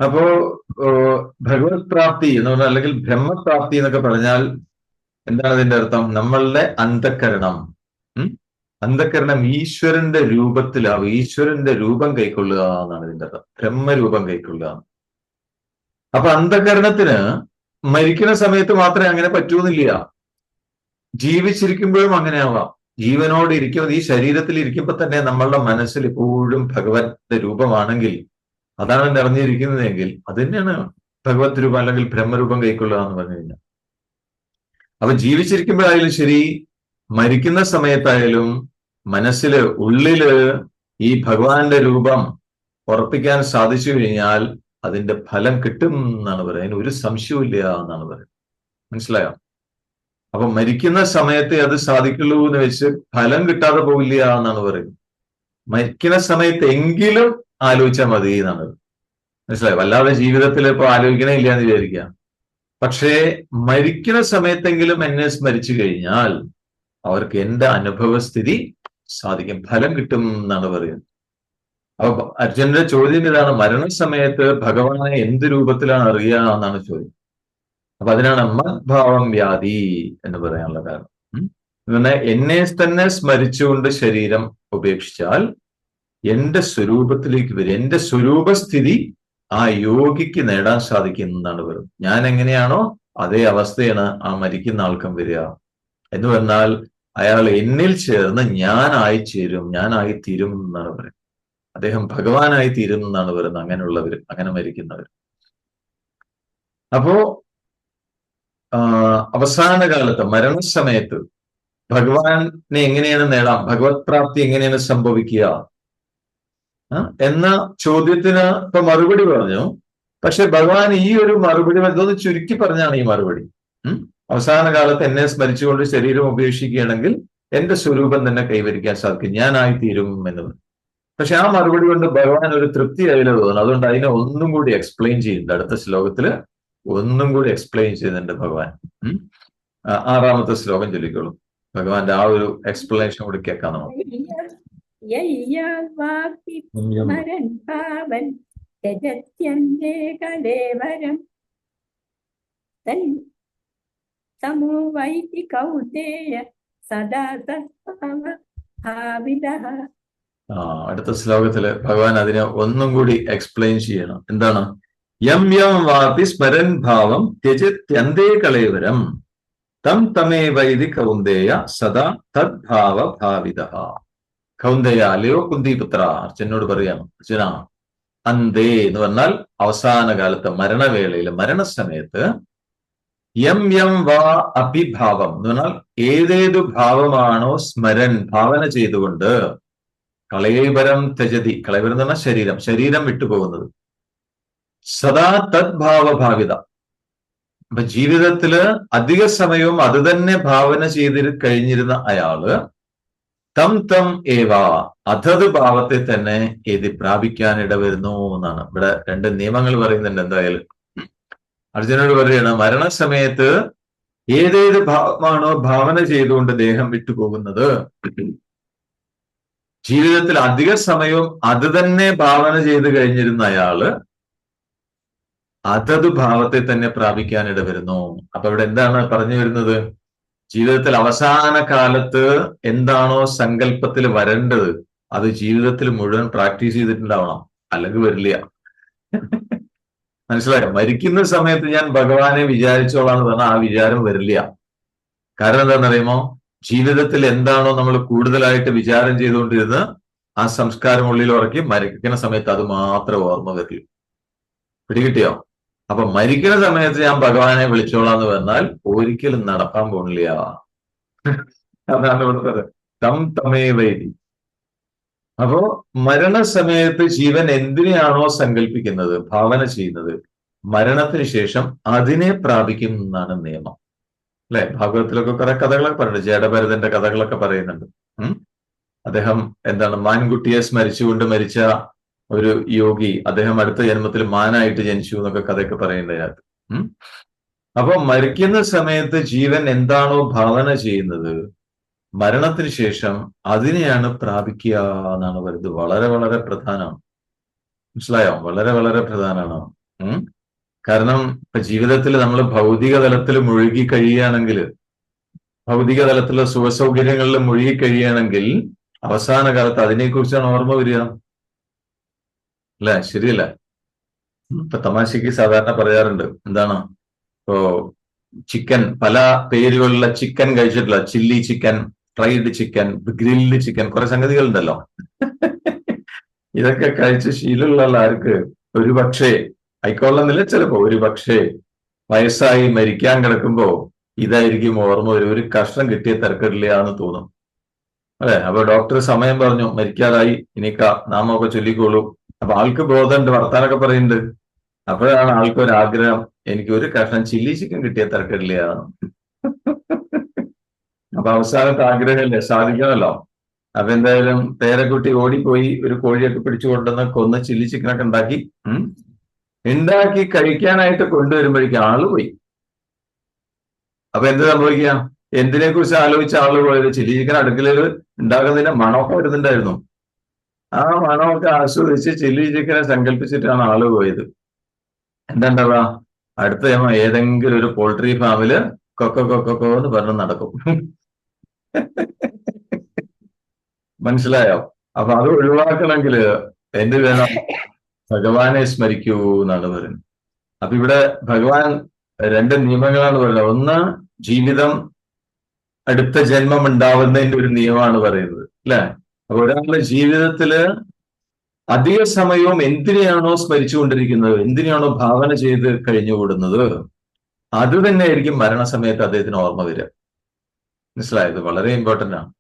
അപ്പോ ഭഗവത് പ്രാപ്തി എന്ന് പറഞ്ഞാൽ, അല്ലെങ്കിൽ ബ്രഹ്മപ്രാപ്തി എന്നൊക്കെ പറഞ്ഞാൽ എന്താണ് അതിന്റെ അർത്ഥം? നമ്മളുടെ അന്ധകരണം ഈശ്വരന്റെ രൂപത്തിലാവും, ഈശ്വരന്റെ രൂപം കൈക്കൊള്ളുക എന്നാണ് ഇതിന്റെ അർത്ഥം, ബ്രഹ്മരൂപം കൈക്കൊള്ളുക. അപ്പൊ അന്ധകരണത്തിന് മരിക്കുന്ന സമയത്ത് മാത്രമേ അങ്ങനെ പറ്റൂന്നില്ല, ജീവിച്ചിരിക്കുമ്പോഴും അങ്ങനെ ആവാം. ജീവനോട് ഇരിക്കുമ്പോൾ, ഈ ശരീരത്തിൽ ഇരിക്കുമ്പോൾ തന്നെ നമ്മളുടെ മനസ്സിൽ എപ്പോഴും ഭഗവന്റെ രൂപമാണെങ്കിൽ, അതാണ് നിറഞ്ഞിരിക്കുന്നതെങ്കിൽ, അത് തന്നെയാണ് ഭഗവത് രൂപം അല്ലെങ്കിൽ ബ്രഹ്മരൂപം കൈക്കൊള്ളുക എന്ന് പറഞ്ഞു കഴിഞ്ഞാൽ. അപ്പൊ ജീവിച്ചിരിക്കുമ്പോഴായാലും ശരി, മരിക്കുന്ന സമയത്തായാലും മനസ്സില്, ഉള്ളില് ഈ ഭഗവാന്റെ രൂപം ഉറപ്പിക്കാൻ സാധിച്ചു കഴിഞ്ഞാൽ അതിന്റെ ഫലം കിട്ടും എന്നാണ് പറയുന്നത്. അതിന് ഒരു സംശയവും ഇല്ല എന്നാണ് പറയുന്നത്. മനസ്സിലായോ? അപ്പൊ മരിക്കുന്ന സമയത്തെ അത് സാധിക്കുള്ളൂ എന്ന് വെച്ച് ഫലം കിട്ടാതെ പോവില്ല എന്നാണ് പറയുന്നത്. മരിക്കുന്ന സമയത്ത് എങ്കിലും ആലോചിച്ചാൽ മതി എന്നാണ്. മനസ്സിലായോ? വല്ലാതെ ജീവിതത്തിൽ ഇപ്പൊ ആലോചിക്കണേ ഇല്ല എന്ന് വിചാരിക്കുക. പക്ഷേ മരിക്കുന്ന സമയത്തെങ്കിലും എന്നെ സ്മരിച്ചു കഴിഞ്ഞാൽ അവർക്ക് എന്റെ അനുഭവസ്ഥിതി സാധിക്കും, ഫലം കിട്ടും എന്നാണ് പറയുന്നത്. അപ്പൊ അർജുനന്റെ ചോദ്യം ഇതാണ്, മരണസമയത്ത് ഭഗവാനെ എന്ത് രൂപത്തിലാണ് അറിയുക എന്നാണ് ചോദ്യം. അപ്പൊ അതിനാണ് മദ്ഭാവം വ്യാധി എന്ന് പറയാനുള്ള കാരണം. പിന്നെ എന്നെ തന്നെ സ്മരിച്ചുകൊണ്ട് ശരീരം ഉപേക്ഷിച്ചാൽ എന്റെ സ്വരൂപത്തിലേക്ക് വരും. എന്റെ സ്വരൂപസ്ഥിതി ആ യോഗിക്ക് നേടാൻ സാധിക്കും എന്നാണ് പറയുന്നത്. ഞാൻ എങ്ങനെയാണോ അതേ അവസ്ഥയാണ് ആ മരിക്കുന്ന ആൾക്കും വരിക. എന്ന് പറഞ്ഞാൽ അയാൾ എന്നിൽ ചേർന്ന് ഞാനായി ചേരും, ഞാനായി തീരും എന്നാണ് പറയുന്നത്. അദ്ദേഹം ഭഗവാനായി തീരും എന്നാണ് പറയുന്നത്. അങ്ങനെയുള്ളവർ, അങ്ങനെ മരിക്കുന്നവർ. അപ്പോ അവസാന കാലത്ത് മരണസമയത്ത് ഭഗവാനെ എങ്ങനെയാണ് നേടാം, ഭഗവത് പ്രാപ്തി എങ്ങനെയാണ് സംഭവിക്കുക എന്ന ചോദ്യത്തിന് ഇപ്പൊ മറുപടി പറഞ്ഞു. പക്ഷെ ഭഗവാൻ ഈ ഒരു മറുപടി ഇതൊന്ന് ചുരുക്കി പറഞ്ഞാണ് ഈ മറുപടി. അവസാന കാലത്ത് എന്നെ സ്മരിച്ചുകൊണ്ട് ശരീരം ഉപേക്ഷിക്കുകയാണെങ്കിൽ എന്റെ സ്വരൂപം തന്നെ കൈവരിക്കാൻ സാധിക്കും, ഞാനായി തീരും എന്ന് പറഞ്ഞു. പക്ഷെ ആ മറുപടി കൊണ്ട് ഭഗവാൻ ഒരു തൃപ്തി അതിൽ തോന്നുന്നു. അതുകൊണ്ട് അതിനെ ഒന്നും കൂടി എക്സ്പ്ലെയിൻ ചെയ്യുന്നുണ്ട്. അടുത്ത ശ്ലോകത്തില് ഒന്നും കൂടി എക്സ്പ്ലെയിൻ ചെയ്യുന്നുണ്ട് ഭഗവാൻ. 6ാമത്തെ ശ്ലോകം ചൊല്ലിക്കോളൂ. ഭഗവാന്റെ ആ ഒരു എക്സ്പ്ലനേഷൻ കൂടി കേൾക്കാം നമുക്ക്. അടുത്ത ശ്ലോകത്തില് ഭഗവാൻ അതിനെ ഒന്നും കൂടി എക്സ്പ്ലെയിൻ ചെയ്യണം. എന്താണ്? യം യം വാപി സ്മരൻ ഭാവം ത്യജത്യന്തേ കളേവരം തം തമേ വൈദി കൗന്ദേയ സദാ തദ്ഭാവ ഭാവിതഃ. കൗന്ദേയ, അല്ലയോ കുന്തിപുത്ര, അർജുനോട് പറയാണ്, അർജുന, അന്തേ എന്ന് പറഞ്ഞാൽ അവസാന കാലത്ത്, മരണവേളയിൽ, മരണസമയത്ത്, യം യം വാ അഭിഭാവം എന്ന് പറഞ്ഞാൽ ഏതേതു ഭാവമാണോ സ്മരൻ, ഭാവന ചെയ്തുകൊണ്ട്, കളയവരം ത്യജതി, കളയവരം എന്ന് പറഞ്ഞാൽ ശരീരം വിട്ടുപോകുന്നത്, സദാ തദ്ഭാവ ഭാവിത. അപ്പൊ ജീവിതത്തില് അധിക സമയവും അത് തന്നെ ഭാവന ചെയ്ത് കഴിഞ്ഞിരുന്ന അയാള് തം തം ഏവ, അതത് ഭാവത്തെ തന്നെ ഏതി പ്രാപിക്കാൻ ഇടവരുന്നു എന്നാണ്. ഇവിടെ 2 നിയമങ്ങൾ പറയുന്നുണ്ട്. എന്തായാലും അർജുനോട് പറയുകയാണ്, മരണസമയത്ത് ഏതേത് ഭാവമാണോ ഭാവന ചെയ്തുകൊണ്ട് ദേഹം വിട്ടുപോകുന്നത്, ജീവിതത്തിൽ അധിക സമയവും അത് തന്നെ ഭാവന ചെയ്ത് കഴിഞ്ഞിരുന്ന അയാള് അതത് ഭാവത്തെ തന്നെ പ്രാപിക്കാൻ ഇടവരുന്നു. അപ്പൊ ഇവിടെ എന്താണ് പറഞ്ഞു വരുന്നത്? ജീവിതത്തിൽ അവസാന കാലത്ത് എന്താണോ സങ്കല്പത്തിൽ വരേണ്ടത് അത് ജീവിതത്തിൽ മുഴുവൻ പ്രാക്ടീസ് ചെയ്തിട്ടുണ്ടാവണം, അല്ലെങ്കിൽ വരില്ല. മനസ്സിലായോ? മരിക്കുന്ന സമയത്ത് ഞാൻ ഭഗവാനെ വിചാരിച്ചോളാം എന്ന് പറഞ്ഞാൽ ആ വിചാരം വരില്ല. കാരണം എന്താണെന്നറിയുമോ? ജീവിതത്തിൽ എന്താണോ നമ്മൾ കൂടുതലായിട്ട് വിചാരം ചെയ്തുകൊണ്ടിരുന്നത് ആ സംസ്കാരം ഉള്ളിൽ ഉറക്കി മരിക്കുന്ന സമയത്ത് അത് മാത്രം ഓർമ്മ വരില്ല. പിടികിട്ടിയോ? അപ്പൊ മരിക്കുന്ന സമയത്ത് ഞാൻ ഭഗവാനെ വിളിച്ചോളാം എന്ന് പറഞ്ഞാൽ ഒരിക്കലും നടക്കാൻ പോണില്ല. അതാണ് ഇവിടുത്തെ തം തമേ വൈദി. അപ്പോ മരണസമയത്ത് ജീവൻ എന്തിനെയാണോ സങ്കല്പിക്കുന്നത്, ഭാവന ചെയ്യുന്നത്, മരണത്തിന് ശേഷം അതിനെ പ്രാപിക്കും എന്നാണ് നിയമം. അല്ലെ? ഭാഗവതത്തിലൊക്കെ കുറെ കഥകളൊക്കെ പറയുന്നുണ്ട്. ജഡഭരതന്റെ കഥകളൊക്കെ പറയുന്നുണ്ട്. അദ്ദേഹം എന്താണ്, മാൻകുട്ടിയെ സ്മരിച്ചുകൊണ്ട് മരിച്ച ഒരു യോഗി, അദ്ദേഹം അടുത്ത ജന്മത്തിൽ മാനായിട്ട് ജനിച്ചു എന്നൊക്കെ കഥയൊക്കെ പറയുന്നുണ്ട് അതിനകത്ത്. അപ്പൊ മരിക്കുന്ന സമയത്ത് ജീവൻ എന്താണോ ഭാവന ചെയ്യുന്നത്, മരണത്തിന് ശേഷം അതിനെയാണ് പ്രാപിക്കുക എന്നാണ് പറയുന്നത്. വളരെ വളരെ പ്രധാനമാണ്. മനസ്സിലായോ? വളരെ വളരെ പ്രധാനമാണ്. കാരണം ഇപ്പൊ ജീവിതത്തിൽ നമ്മൾ ഭൗതിക തലത്തിൽ മുഴുകി കഴിയുകയാണെങ്കിൽ, ഭൗതിക തലത്തിലുള്ള സുഖസൗകര്യങ്ങളിൽ മുഴുകി കഴിയുകയാണെങ്കിൽ അവസാന കാലത്ത് അതിനെക്കുറിച്ചാണ് ഓർമ്മ വരിക. അല്ലെ? ശരിയല്ല? ഇപ്പൊ തമാശക്ക് സാധാരണ പറയാറുണ്ട്, എന്താണ്, ഇപ്പോ ചിക്കൻ, പല പേരുകളുള്ള ചിക്കൻ കഴിച്ചിട്ടില്ല. Chilli chicken, fried chicken, grilled chicken, കുറെ സംഗതികളുണ്ടല്ലോ. ഇതൊക്കെ കഴിച്ച് ശീലമുള്ള ആർക്ക് ഒരു പക്ഷേ ആയിക്കൊള്ളുന്നില്ല, ചിലപ്പോ ഒരു പക്ഷേ വയസ്സായി മരിക്കാൻ കിടക്കുമ്പോ ഇതായിരിക്കും ഓർമ്മ വരും. ഒരു കഷ്ണം കിട്ടിയ തിരക്കില്ല എന്ന് തോന്നും. അല്ലെ? അപ്പൊ ഡോക്ടർ സമയം പറഞ്ഞു, മരിക്കാറായി, ഇനിക്ക നാമൊക്കെ ചൊല്ലിക്കോളൂ, അപ്പൊ ആൾക്ക് ബോധമുണ്ട്, വർത്താനൊക്കെ പറയുന്നുണ്ട്. അപ്പോഴാണ് ആൾക്കൊരാഗ്രഹം, എനിക്ക് ഒരു കഷ്ണം ചില്ലി ചിക്കൻ കിട്ടിയ തരക്കില്ല. അപ്പൊ അവസാനത്തെ ആഗ്രഹമല്ലേ, സാധിക്കണമല്ലോ. അപ്പൊ എന്തായാലും പേരക്കുട്ടി ഓടിപ്പോയി ഒരു കോഴിയൊക്കെ പിടിച്ചു കൊണ്ടുവന്ന് കൊന്ന് ചില്ലി ചിക്കനൊക്കെ ഉണ്ടാക്കി. ഉണ്ടാക്കി കഴിക്കാനായിട്ട് കൊണ്ടുവരുമ്പോഴേക്കും ആള് പോയി. അപ്പൊ എന്ത് സംഭവിക്കുക? എന്തിനെ കുറിച്ച് ആലോചിച്ച ആള് പോയത്? ചില്ലി ചിക്കൻ അടുക്കളയിൽ ഉണ്ടാകുന്നതിന്റെ മണമൊക്കെ വരുന്നുണ്ടായിരുന്നു. ആ മണമൊക്കെ ആസ്വദിച്ച് ചില്ലി ചിക്കനെ സങ്കല്പിച്ചിട്ടാണ് ആള് പോയത്. എന്താ ഉണ്ടാവുക? അടുത്ത ഏതെങ്കിലും ഒരു പോൾട്രി ഫാമില് കൊക്കോ എന്ന് പറഞ്ഞ് നടക്കും. മനസ്സിലായോ? അപ്പൊ അത് ഒഴിവാക്കണമെങ്കിൽ എന്ത് വേണം? ഭഗവാനെ സ്മരിക്കൂ എന്നാണ് പറയുന്നത്. അപ്പൊ ഇവിടെ ഭഗവാൻ രണ്ട് നിയമങ്ങളാണ് പറയുന്നത്. ഒന്ന്, ജീവിതം അടുത്ത ജന്മം ഉണ്ടാവുന്നതിന്റെ ഒരു നിയമമാണ് പറയുന്നത്, അല്ലെ? അപ്പൊ ഒരാളുടെ ജീവിതത്തില് അധിക സമയവും എന്തിനെയാണോ സ്മരിച്ചുകൊണ്ടിരിക്കുന്നത്, എന്തിനെയാണോ ഭാവന ചെയ്ത് കഴിഞ്ഞുകൂടുന്നത്, അത് തന്നെ ആയിരിക്കും മരണസമയത്ത് അദ്ദേഹത്തിന് ഓർമ്മ വരിക. മനസ്സിലായത്? വളരെ ഇമ്പോർട്ടന്റ് ആണ്.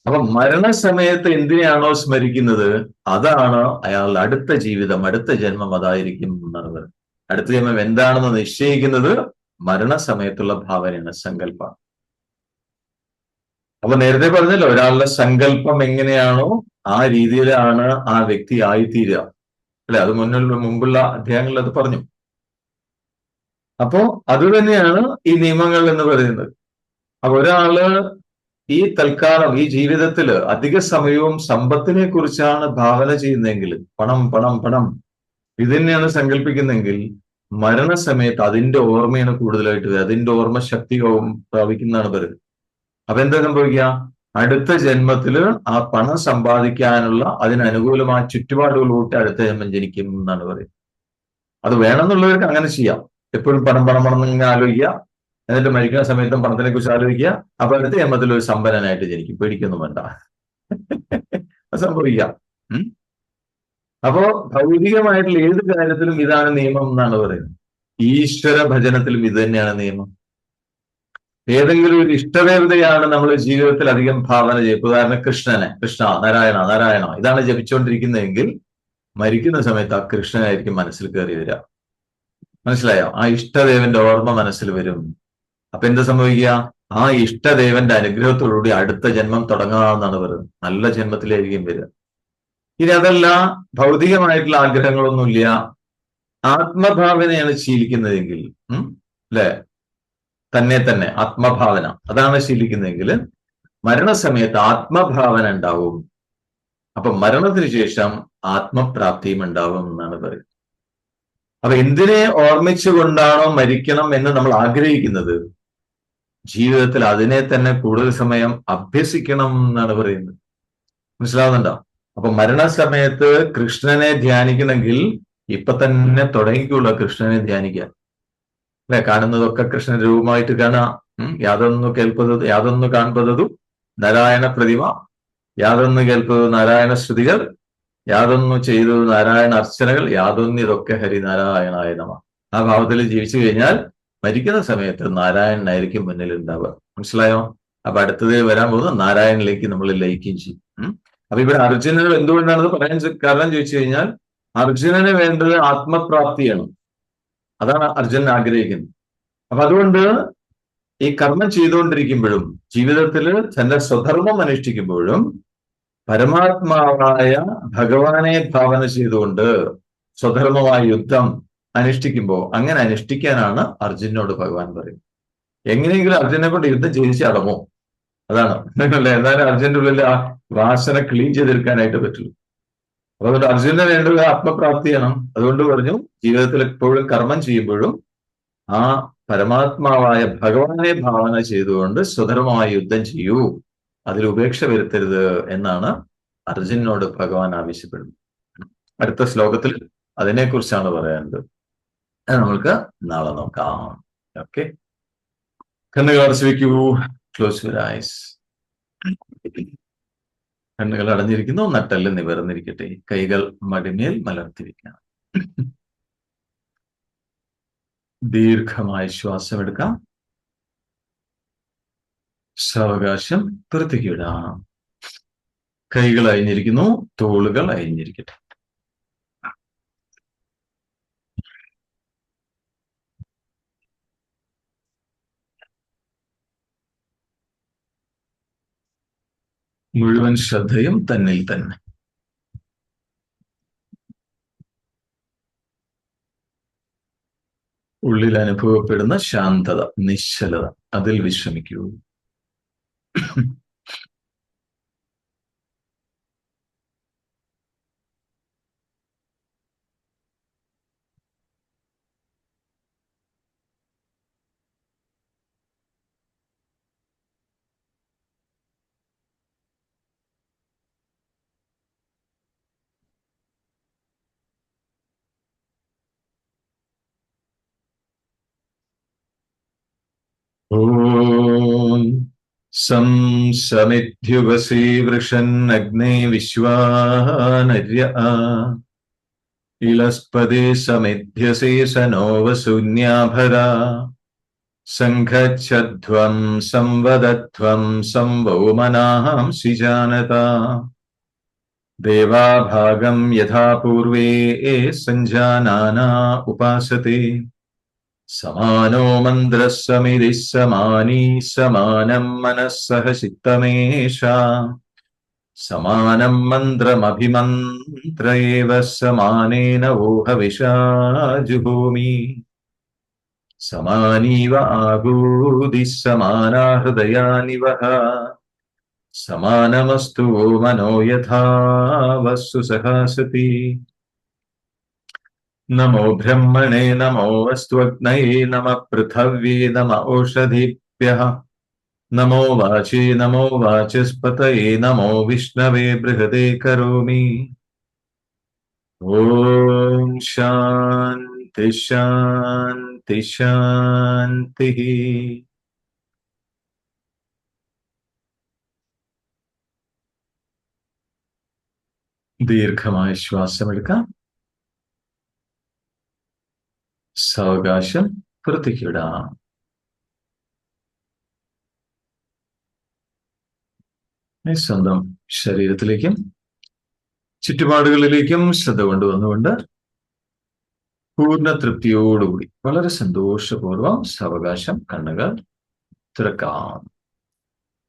അപ്പൊ മരണസമയത്ത് എന്തിനെയാണോ സ്മരിക്കുന്നത്, അതാണ് അയാളുടെ അടുത്ത ജീവിതം, അടുത്ത ജന്മം അതായിരിക്കും എന്നാണ് പറയുന്നത്. അടുത്ത ജന്മം എന്താണെന്ന് നിശ്ചയിക്കുന്നത് മരണസമയത്തുള്ള ഭാവനയാണ്, സങ്കല്പം. അപ്പൊ നേരത്തെ പറഞ്ഞല്ലോ, ഒരാളുടെ സങ്കല്പം എങ്ങനെയാണോ ആ രീതിയിലാണ് ആ വ്യക്തി ആയിത്തീരുക, അല്ലെ? അത് മുമ്പുള്ള അധ്യായങ്ങളിൽ അത് പറഞ്ഞു. അപ്പോ അത് തന്നെയാണ് ഈ നിയമങ്ങൾ എന്ന് പറയുന്നത്. അപ്പൊ ഒരാള് ഈ തൽക്കാലം ഈ ജീവിതത്തിൽ അധിക സമയവും സമ്പത്തിനെ കുറിച്ചാണ് ഭാവന ചെയ്യുന്നതെങ്കിൽ, പണം പണം പണം ഇത് തന്നെയാണ് സങ്കല്പിക്കുന്നെങ്കിൽ, മരണസമയത്ത് അതിന്റെ ഓർമ്മയാണ് കൂടുതലായിട്ട് വരിക. അതിന്റെ ഓർമ്മ ശക്തി പ്രാപിക്കുന്നതാണ് പറയുന്നത്. അപ്പൊ എന്താ സംഭവിക്കുക? അടുത്ത ജന്മത്തില് ആ പണം സമ്പാദിക്കാനുള്ള അതിനനുകൂലമായ ചുറ്റുപാടുകളോട്ട് അടുത്ത ജന്മം ജനിക്കും എന്നാണ് പറയുന്നത്. അത് വേണമെന്നുള്ളവർക്ക് അങ്ങനെ ചെയ്യാം. എപ്പോഴും പണം പണം പണം എന്നിങ്ങനെ ആലോചിക്കുക, എന്നിട്ട് മരിക്കുന്ന സമയത്തും പണത്തിനെ കുറിച്ച് ആലോചിക്കുക. അപ്പൊ അടുത്ത ജന്മത്തിൽ ഒരു സമ്പന്നനായിട്ട് ജനിക്കും. പേടിക്കൊന്നും വേണ്ട, അത് സംഭവിക്കാം. അപ്പോ ഭൗതികമായിട്ടുള്ള ഏത് കാര്യത്തിലും ഇതാണ് നിയമം എന്നാണ് പറയുന്നത്. ഈശ്വര ഭജനത്തിലും ഇത് തന്നെയാണ് നിയമം. ഏതെങ്കിലും ഒരു ഇഷ്ടദേവതയാണ് നമ്മൾ ജീവിതത്തിൽ അധികം ഭാവന ചെയ്യുക. ഉദാഹരണം കൃഷ്ണനെ, കൃഷ്ണ നാരായണ നാരായണ ഇതാണ് ജപിച്ചുകൊണ്ടിരിക്കുന്നതെങ്കിൽ മരിക്കുന്ന സമയത്ത് ആ കൃഷ്ണനായിരിക്കും മനസ്സിൽ കയറി വരിക. മനസ്സിലായോ? ആ ഇഷ്ടദേവന്റെ ഓർമ്മ മനസ്സിൽ വരും. അപ്പൊ എന്താ സംഭവിക്കുക? ആ ഇഷ്ടദേവന്റെ അനുഗ്രഹത്തോടുകൂടി അടുത്ത ജന്മം തുടങ്ങാമെന്നാണ് പറയുന്നത്. നല്ല ജന്മത്തിലായിരിക്കും വരിക. ഇനി അതല്ല, ഭൗതികമായിട്ടുള്ള ആഗ്രഹങ്ങളൊന്നുമില്ല, ആത്മഭാവനയാണ് ശീലിക്കുന്നതെങ്കിൽ, അല്ലെ, തന്നെ ആത്മഭാവന അതാണ് ശീലിക്കുന്നതെങ്കിൽ മരണസമയത്ത് ആത്മഭാവന ഉണ്ടാവും. അപ്പൊ മരണത്തിന് ശേഷം ആത്മപ്രാപ്തിയും ഉണ്ടാവും എന്നാണ് പറയുന്നത്. അപ്പൊ എന്തിനെ ഓർമ്മിച്ചുകൊണ്ടാണോ മരിക്കണം എന്ന് നമ്മൾ ആഗ്രഹിക്കുന്നത്, ജീവിതത്തിൽ അതിനെ തന്നെ കൂടുതൽ സമയം അഭ്യസിക്കണം എന്നാണ് പറയുന്നത്. മനസ്സിലാവുന്നുണ്ടോ? അപ്പൊ മരണസമയത്ത് കൃഷ്ണനെ ധ്യാനിക്കണമെങ്കിൽ ഇപ്പൊ തന്നെ തുടങ്ങിക്കുള്ള കൃഷ്ണനെ ധ്യാനിക്കാൻ, അല്ലെ? കാണുന്നതൊക്കെ കൃഷ്ണ രൂപമായിട്ട് കാണാം. യാതൊന്നു കാൺപതു നാരായണ പ്രതിമ, യാതൊന്നു കേൾപ്പതു നാരായണ ശ്രുതികൾ, യാതൊന്നു ചെയ്തു നാരായണ അർച്ചനകൾ, യാതൊന്നു ഇതൊക്കെ ഹരിനാരായണായ നമ. ആ ഭാവത്തിൽ ജീവിച്ചു കഴിഞ്ഞാൽ മരിക്കുന്ന സമയത്ത് നാരായണനായിരിക്കും മുന്നിൽ ഉണ്ടാവുക. മനസ്സിലായോ? അപ്പൊ അടുത്തത് വരാൻ പോകുന്നത് നാരായണനിലേക്ക് നമ്മൾ ലയിക്കുകയും ചെയ്യും. അപ്പൊ ഇവിടെ അർജുനന് എന്തുകൊണ്ടാണത് പറയാൻ കാരണം ചോദിച്ചു കഴിഞ്ഞാൽ, അർജുനന് വേണ്ടത് ആത്മപ്രാപ്തിയാണ്. അതാണ് അർജുനൻ ആഗ്രഹിക്കുന്നത്. അപ്പൊ അതുകൊണ്ട് ഈ കർമ്മം ചെയ്തുകൊണ്ടിരിക്കുമ്പോഴും ജീവിതത്തിൽ തന്റെ സ്വധർമ്മം അനുഷ്ഠിക്കുമ്പോഴും പരമാത്മാവായ ഭഗവാനെ ഭാവന ചെയ്തുകൊണ്ട് സ്വധർമ്മമായ യുദ്ധം അനുഷ്ഠിക്കുമ്പോൾ അങ്ങനെ അനുഷ്ഠിക്കാനാണ് അർജുനോട് ഭഗവാൻ പറയുന്നത്. എങ്ങനെയെങ്കിലും അർജുനെ കൊണ്ട് യുദ്ധം ജയിച്ച് അടങ്ങും. അതാണ് അല്ലേ? എന്നാലും അർജുന്റെ ഉള്ളിൽ ആ വാസന ക്ലീൻ ചെയ്തെടുക്കാനായിട്ട് പറ്റുള്ളൂ. അപ്പൊ അതുകൊണ്ട് അർജുനന് വേണ്ടത് ആത്മപ്രാപ്തിയാണ്. അതുകൊണ്ട് പറഞ്ഞു, ജീവിതത്തിൽ എപ്പോഴും കർമ്മം ചെയ്യുമ്പോഴും ആ പരമാത്മാവായ ഭഗവാനെ ഭാവന ചെയ്തുകൊണ്ട് സ്വധർമ്മമായ യുദ്ധം ചെയ്യൂ, അതിൽ ഉപേക്ഷ വരുത്തരുത് എന്നാണ് അർജുനോട് ഭഗവാൻ ആവശ്യപ്പെടുന്നത്. അടുത്ത ശ്ലോകത്തിൽ അതിനെക്കുറിച്ചാണ് പറയാനുള്ളത്. അത് നമ്മൾക്ക് നാളെ നോക്കാം. ഓക്കെ, കണ്ണുകൾ അടച്ചു വെക്കൂ. Close your eyes. കണ്ണുകൾ അടഞ്ഞിരിക്കുന്നു, നട്ടെല്ല് നിവർന്നിരിക്കട്ടെ. കൈകൾ മടിമേൽ മലർത്തിരിക്കണം. ദീർഘമായ ശ്വാസം എടുക്കാം. സാവകാശം പുറത്തേക്ക് വിടാം. കൈകൾ അയഞ്ഞിരിക്കുന്നു, തോളുകൾ അയഞ്ഞിരിക്കട്ടെ. മുഴുവൻ ശ്രദ്ധയും തന്നിൽ തന്നെ. ഉള്ളിൽ അനുഭവപ്പെടുന്ന ശാന്തത, നിശ്ചലത, അതിൽ വിശ്രമിക്കൂ. ഓം സം സമിദ്ധ്യുവസീ വൃഷന്നഗ്നേ വിശ്വാനര്യ ഇളസ്പദേ സമിധ്യസേ സനോ വസൂന്യാഭരാ സംഘച്ഛധ്വം സംവദധ്വം സംവൗമനാംസി ജാനതാ ദേവാഭാഗം യഥാ പൂർവേ സഞ്ജാനാനാ ഉപാസത്തെ സമാനോ മന്ത്രഃ സമിതിഃ സമാനീ സമാനം മനഃസഹ ചിത്തമേഷ സമാനം മന്ത്രമഭിമന്ത്ര ഏവ സമാനേന വോഹവിഷാ ജുഹോമി സമാനീവ ആഹൂതിഃ സമാനാ ഹൃദയാനിവഹ സമാനമസ്തു വോ മനോ യഥാ വസ്തു സഹാസതി നമോ ബ്രഹ്മണേ നമോ വസ്ത്വഗ്നയേ നമഃ പൃഥവ്യേ നമഃ ഓഷധീഭ്യഃ നമോ വാചേ നമോ വാചസ്പതയേ നമോ വിഷ്ണവേ ബൃഹദേ കരോമി. ഓം ശാന്തി ശാന്തി ശാന്തി. ദീർഘമായ ശ്വാസമെടുക്കാം. സാവകാശം പുറത്തേക്കിടാം. സ്വന്തം ശരീരത്തിലേക്കും ചുറ്റുപാടുകളിലേക്കും ശ്രദ്ധ കൊണ്ടുവന്നുകൊണ്ട് പൂർണ്ണ തൃപ്തിയോടുകൂടി വളരെ സന്തോഷപൂർവ്വം സാവകാശം കണ്ണുകൾ തുറക്കാം.